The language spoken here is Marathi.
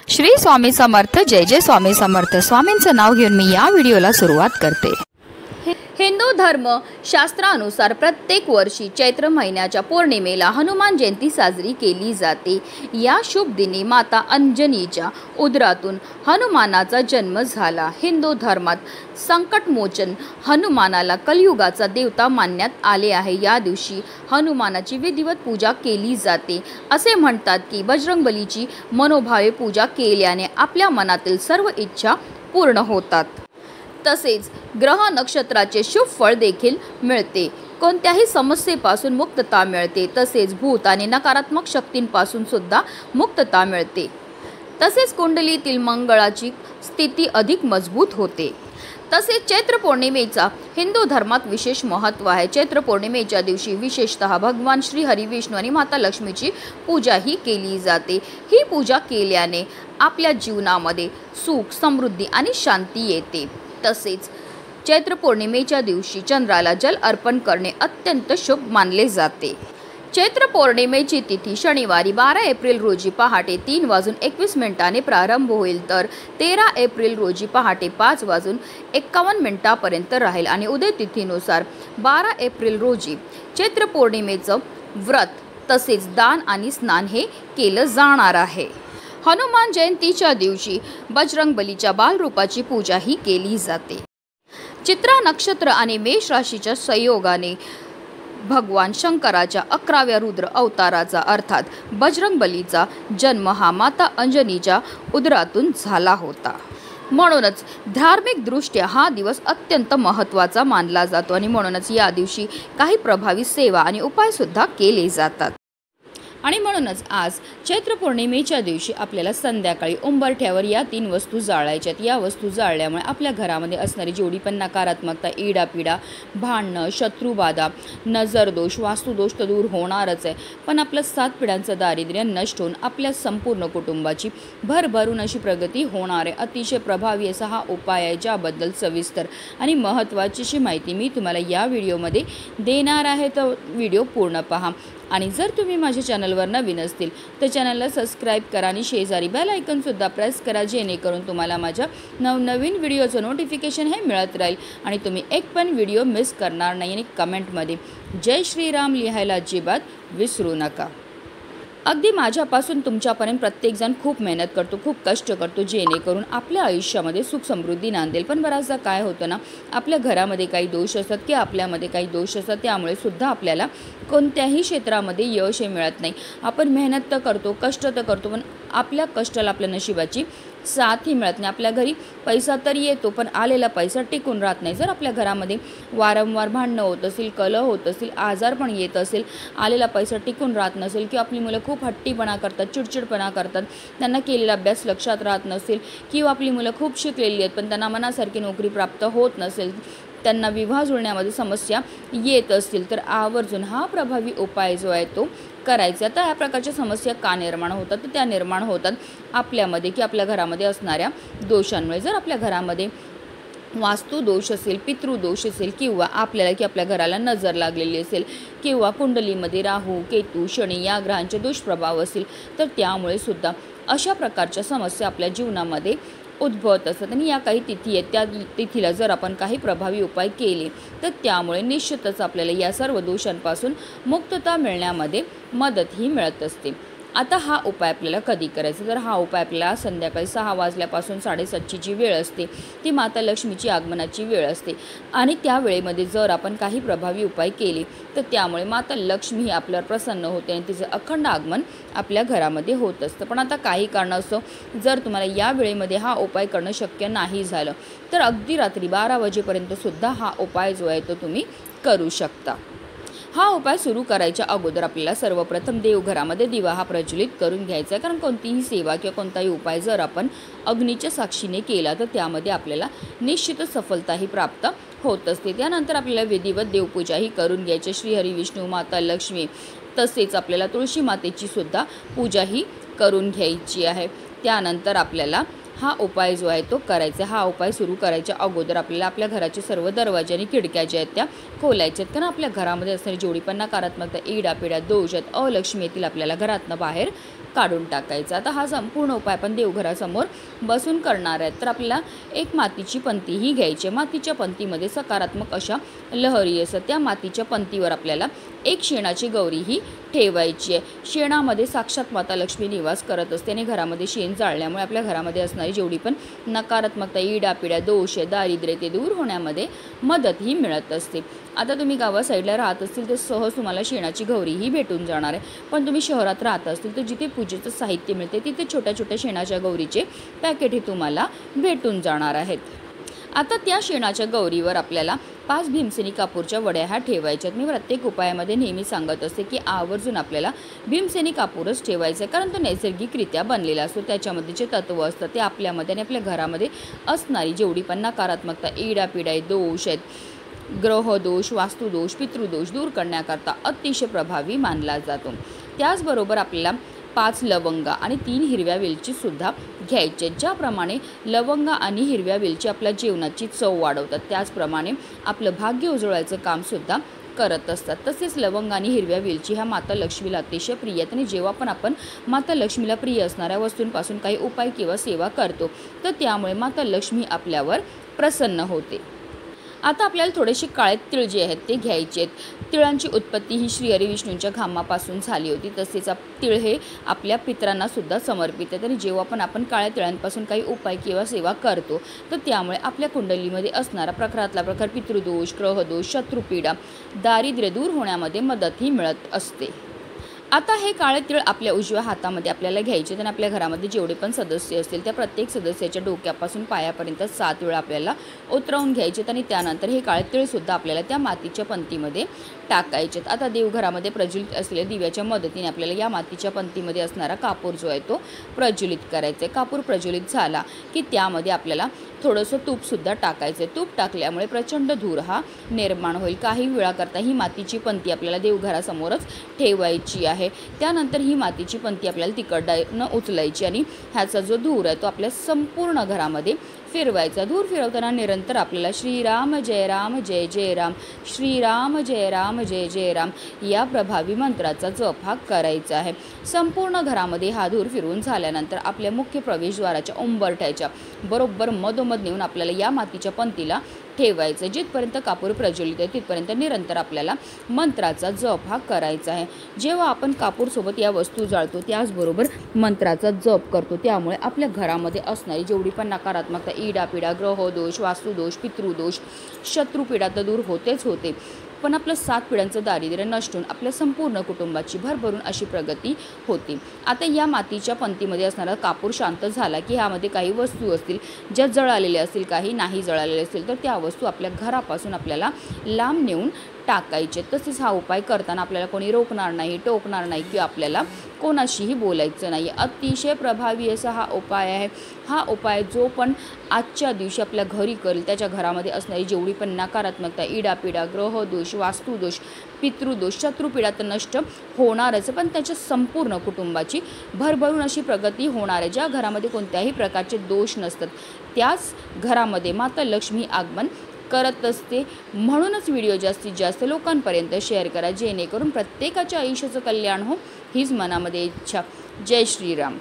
श्री स्वामी समर्थ. जय जय स्वामी समर्थ. स्वामींचं नाव घेऊन मी या व्हिडिओला सुरुवात करते. हिंदू धर्म शास्त्रानुसार प्रत्येक वर्षी चैत्र महिन्याच्या पौर्णिमेला हनुमान जयंती साजरी केली जाते. या शुभ दिनी माता अंजनीच्या उदरातून हनुमानाचा जन्म झाला. हिंदू धर्मात संकटमोचन हनुमानाला कलियुगाचा देवता मानण्यात आले आहे. या दिवशी हनुमानाची विधिवत पूजा केली जाते. असे म्हणतात की बजरंगबलीची मनोभावे पूजा केल्याने आपल्या मनातील सर्व इच्छा पूर्ण होतात. तसेच ग्रह नक्षत्राचे शुभ फळ देखील मिळते. कोणत्याही समस्येपासून मुक्तता मिळते. तसेच भूत आणि नकारात्मक शक्तींपासून सुद्धा मुक्तता मिळते. तसेच कुंडलीतील मंगळाची स्थिती अधिक मजबूत होते. तसेच चैत्र पौर्णिमेचा हिंदू धर्मात विशेष महत्त्व आहे. चैत्र पौर्णिमेच्या दिवशी विशेषतः भगवान श्री हरी विष्णू आणि माता लक्ष्मीची पूजाही केली जाते. ही पूजा केल्याने आपल्या जीवनामध्ये सुख, समृद्धी आणि शांती येते. तसेच चैत्र पौर्णिमेच्या दिवशी चंद्राला जल अर्पण करणे अत्यंत शुभ मानले जाते. चैत्र पौर्णिमेची तिथी शनिवारी 12 एप्रिल रोजी पहाटे 3:21 प्रारंभ होईल, तर 13 एप्रिल रोजी पहाटे 5:51 पर्यंत राहील आणि उदय तिथीनुसार 12 एप्रिल रोजी चैत्र पौर्णिमेचं व्रत तसेच दान आणि स्नान हे केलं जाणार आहे. हनुमान जयंतीच्या दिवशी बजरंगबलीच्या बालरूपाची पूजाही केली जाते. चित्रा नक्षत्र आणि मेष राशीच्या संयोगाने भगवान शंकराच्या 11व्या रुद्र अवताराचा अर्थात बजरंगबलीचा जन्म हा माता अंजनीच्या उदरातून झाला होता. म्हणूनच धार्मिक दृष्ट्या हा दिवस अत्यंत महत्त्वाचा मानला जातो आणि म्हणूनच या दिवशी काही प्रभावी सेवा आणि उपाय सुद्धा केले जातात. आणि म्हणूनच आज चैत्र पौर्णिमेच्या दिवशी आपल्याला संध्याकाळी उंबरठ्यावर या 3 वस्तू जाळायच्यात. या वस्तू जाळल्यामुळे आपल्या घरामध्ये असणारी जेवढी पण नकारात्मकता, इडापिडा, भांडणं, शत्रुबाधा, नजरदोष, वास्तुदोष तर दूर होणारच आहे, पण आपलं 7 पिढ्यांचं दारिद्र्य नष्ट होऊन आपल्या संपूर्ण कुटुंबाची भरभरून अशी प्रगती होणार आहे. अतिशय प्रभावी असा हा उपाय आहे, ज्याबद्दल सविस्तर आणि महत्त्वाची अशी माहिती मी तुम्हाला या व्हिडिओमध्ये देणार आहे. तर व्हिडिओ पूर्ण पहा. आणि जर तुम्ही माझ्या चॅनलवर नवीन असतील तर चॅनलला सबस्क्राईब करा आणि शेजारी बेल आयकॉनसुद्धा प्रेस करा, जेणेकरून तुम्हाला माझ्या नवनवीन व्हिडिओचं नोटिफिकेशन हे मिळत राहील आणि तुम्ही एक पण व्हिडिओ मिस करणार नाही. आणि कमेंटमध्ये जय श्रीराम लिहायला अजिबात विसरू नका. अगदी माझ्यापासून तुमच्यापर्यंत प्रत्येकजण खूप मेहनत करतो, खूप कष्ट करतो, जेणेकरून आपल्या आयुष्यामध्ये सुख समृद्धी नांदेल. पण बराचदा काय होतं ना, आपल्या घरामध्ये काही दोष असतात किंवा आपल्यामध्ये काही दोष असतात, त्यामुळे सुद्धा आपल्याला कोणत्याही क्षेत्रामध्ये यश हे मिळत नाही. आपण मेहनत तर करतो, कष्ट तर करतो, पण आपल्या कष्टाला आपल्या नशिबाची साथही मिळत नाही. आपल्या घरी पैसा तर येतो, पण आलेला पैसा टिकून राहत नाही. जर आपल्या घरामध्ये वारंवार भांडणं होत असेल, कलह होत असेल, आजार पण येत असेल, आलेला पैसा टिकून राहत नसेल किंवा आपली मुलं खूप हट्टीपणा करतात, चिडचिडपणा करतात, त्यांना केलेला अभ्यास लक्षात राहत नसेल किंवा आपली मुलं खूप शिकलेली आहेत पण त्यांना मनासारखी नोकरी प्राप्त होत नसेल, त्यांना विवाह जुळण्यामध्ये समस्या येत असतील, तर आवर्जून हा प्रभावी उपाय जो आहे तो करायचा. तर या प्रकारच्या समस्या का निर्माण होतात, तर त्या निर्माण होतात आपल्यामध्ये की आपल्या घरामध्ये असणाऱ्या दोषांमुळे. जर आपल्या घरामध्ये वास्तुदोष असेल, पितृदोष असेल किंवा आपल्याला की आपल्या घराला नजर लागलेली असेल किंवा कुंडलीमध्ये राहू, केतू, शनी या ग्रहांचे दुष्प्रभाव असेल, तर त्यामुळे सुद्धा अशा प्रकारच्या समस्या आपल्या जीवनामध्ये उद्भवत असतात. आणि या काही तिथी आहेत, त्या तिथीला जर आपण काही प्रभावी उपाय केले तर त्यामुळे निश्चितच आपल्याला या सर्व दोषांपासून मुक्तता मिळण्यामध्ये मदतही मिळत असते. आता हा उपाय आपल्याला कधी करायचा, तर हा उपाय आपल्याला संध्याकाळी 6 वाजल्यापासून 7:30ची जी वेळ असते ती माता लक्ष्मीची आगमनाची वेळ असते आणि त्या वेळेमध्ये जर आपण काही प्रभावी उपाय केले तर त्यामुळे माता लक्ष्मी ही आपल्यावर प्रसन्न होते आणि तिचं अखंड आगमन आपल्या घरामध्ये होत असतं. पण आता काही कारणास्तव जर तुम्हाला या वेळेमध्ये हा उपाय करणं शक्य नाही झालं तर अगदी रात्री 12 वाजेपर्यंत सुद्धा हा उपाय जो आहे तो तुम्ही करू शकता. हा उपाय सुरू करायच्या अगोदर आपल्याला सर्वप्रथम देवघरामध्ये दिवा हा प्रज्वलित करून घ्यायचा आहे. कारण कोणतीही सेवा किंवा कोणताही उपाय जर आपण अग्नीच्या साक्षीने केला तर त्यामध्ये आपल्याला निश्चितच सफलताही प्राप्त होत असते. त्यानंतर आपल्याला विधिवत देवपूजाही करून घ्यायची. श्री हरी विष्णू, माता लक्ष्मी तसेच आपल्याला तुळशी मातेची सुद्धा पूजाही करून घ्यायची आहे. त्यानंतर आपल्याला हा उपाय जो आहे तो करायचा. हा उपाय सुरू करायच्या अगोदर आपल्याला आपल्या घराचे सर्व दरवाजे आणि खिडक्या ज्या आहेत त्या खोलायच्या आहेत. कारण आपल्या घरामध्ये असणारी जेवढी पण नकारात्मकता, इडापिडा, दोष आहेत, अलक्ष्मी येतील आपल्याला घरातनं बाहेर काढून टाकायचा। आता हा संपूर्ण उपाय आपण देवघरासमोर बसून करणार आहे। तर आपल्याला एक मातीची पंती ही घ्यायची। मातीच्या पंतीमध्ये सकारात्मक अशा लहरी असतात। त्या मातीच्या पंतीवर आपल्याला एक शेणाची गौरी ही ठेवायची आहे। शेणामध्ये साक्षात माता लक्ष्मी निवास करत असते आणि घरामध्ये शेण जाळल्यामुळे आपल्या घरामध्ये असणारी जेवढी पण नकारात्मकता, इडापिडा, दोष, दारिद्र्य ते दूर होण्यामध्ये मदत ही मिळत असते। आता तुम्ही गावा साईडला राहत असतील तर सहज तुम्हाला शेणाची गौरी ही भेटून जाणार आहे। पण तुम्ही शहरात राहत असतील तर जिथे पूजेचं साहित्य मिळते तिथे छोट्या छोट्या शेणाच्या गौरीचे पॅकेट हे तुम्हाला भेटून जाणार आहेत। आता त्या शेणाच्या गौरीवर आपल्याला 5 भीमसेनी कापूरच्या वड्या ह्या ठेवायच्यात। मी प्रत्येक उपायामध्ये नेहमी सांगत असते की आवर्जून आपल्याला भीमसेनी कापूरच ठेवायचं आहे, कारण तो नैसर्गिकरित्या बनलेला असतो। त्याच्यामध्ये जे तत्व असतात ते आपल्यामध्ये आणि आपल्या घरामध्ये असणारी जेवढी पण नकारात्मकता, इडापिडा, दोष आहेत, ग्रहदोष, वास्तुदोष, पितृदोष दूर करण्याकरता अतिशय प्रभावी मानला जातो। त्याचबरोबर आपल्याला 5 लवंगा आणि 3 हिरव्या वेलची सुद्धा घ्यायचे। ज्याप्रमाणे लवंगा आणि हिरव्या वेलची आपल्या जेवणाची चव वाढवतात, त्याचप्रमाणे आपलं भाग्य उजळवायचं काम सुद्धा करत असतात। तसेच लवंग आणि हिरव्या वेलची ह्या माता लक्ष्मीला अतिशय प्रिय आहेत आणि जेव्हा पण आपण माता लक्ष्मीला प्रिय असणाऱ्या वस्तूंपासून काही उपाय किंवा सेवा करतो तर त्यामुळे माता लक्ष्मी आपल्यावर प्रसन्न होते। आता आपल्याला थोडेसे काळे तीळ जे आहेत ते घ्यायचे आहेत। तिळांची उत्पत्ती ही श्री हरिविष्णूंच्या घामापासून झाली होती। तसेच तीळ हे आपल्या पितरांना सुद्धा समर्पित आहेत आणि जेव्हा पण आपण काळ्या तिळांपासून काही उपाय किंवा सेवा करतो तर त्यामुळे आपल्या कुंडलीमध्ये असणारा प्रकारातला प्रकार, पितृदोष, ग्रहदोष, शत्रुपीडा, दारिद्र्य दूर होण्यामध्ये मदत ही मिळत असते। आता हे काळे तीळ आपल्या उजव्या हातामध्ये आपल्याला घ्यायचे आणि आपल्या घरामध्ये जेवढे पण सदस्य असतील त्या प्रत्येक सदस्याच्या डोक्यापासून पायापर्यंत 7 वेळा आपल्याला उतरवून घ्यायचे आणि त्यानंतर हे काळे तीळ सुद्धा आपल्याला त्या मातीच्या पंतीमध्ये टाकायचे। आता देवघरामध्ये प्रज्वलित असलेल्या दिव्याच्या मदतीने आपल्याला या मातीच्या पंतीमध्ये असणारा कापूर जो आहे तो प्रज्वलित करायचा आहे। कापूर प्रज्वलित झाला की त्यामध्ये आपल्याला थोडंसं तूपसुद्धा टाकायचं आहे। तूप टाकल्यामुळे प्रचंड धूर हा निर्माण होईल। काही वेळाकरता ही मातीची पंती आपल्याला देवघरासमोरच ठेवायची आहे। त्यानंतर ही मातीची पंती आपल्याला तिकडनं उचलायची आणि ह्याचा जो धूर आहे तो आपल्या संपूर्ण घरामध्ये फिरवायचा। धूर फिरवताना निरंतर आपल्याला श्रीराम जय जय राम, श्रीराम जय जय राम या प्रभावी मंत्राचा जप हा करायचा आहे। संपूर्ण घरामध्ये हा धूर फिरवून झाल्यानंतर आपल्या मुख्य प्रवेशद्वाराच्या उंबरठ्याच्या बरोबर मधोमध नेऊन आपल्याला या मातीच्या पंतीला ठेवायचं। जिथपर्यंत कापूर प्रज्वलित आहे तिथपर्यंत निरंतर आपल्याला मंत्राचा जप हा करायचा आहे। जेव्हा आपण कापूरसोबत या वस्तू जाळतो त्याचबरोबर मंत्राचा जप करतो त्यामुळे आपल्या घरामध्ये असणारी जेवढी पण नकारात्मकता, इडापिडा, ग्रहदोष, वास्तुदोष, पितृदोष, शत्रुपीडा तर दूर होतेच होते, पण आपलं 7 पिढ्यांचं दारिद्र्य नष्ट होऊन आपल्या संपूर्ण कुटुंबाची भरभरून अशी प्रगती होती। आता या मातीच्या पंतीमध्ये असणारा कापूर शांत झाला की ह्यामध्ये काही वस्तू असतील ज्या जळालेल्या असतील, काही नाही जळालेल्या असतील तर त्या वस्तू आपल्या घरापासून आपल्याला लांब नेऊन टाकायचे। तसेच हा उपाय करताना आपल्याला कोणी रोखणार नाही, टोकणार नाही किंवा आपल्याला कोणाशीही बोलायचं नाही। अतिशय प्रभावी असा हा उपाय आहे। हा उपाय जो पण आजच्या दिवशी आपल्या घरी करेल त्याच्या घरामध्ये असणारी जेवढी पण नकारात्मकता, इडापिडा, ग्रहदोष, वास्तुदोष, पितृदोष, शत्रुपीडा तर नष्ट होणारच, पण त्याच्या संपूर्ण कुटुंबाची भरभरून अशी प्रगती होणार आहे। ज्या घरामध्ये कोणत्याही प्रकारचे दोष नसतात त्याच घरामध्ये माता लक्ष्मी आगमन करत असते। म्हणूनच व्हिडिओ जास्तीत जास्त लोकांपर्यंत शेअर करा जेणेकरून प्रत्येकाच्या आयुष्याचं कल्याण हो हीच मनामध्ये इच्छा। जय श्रीराम।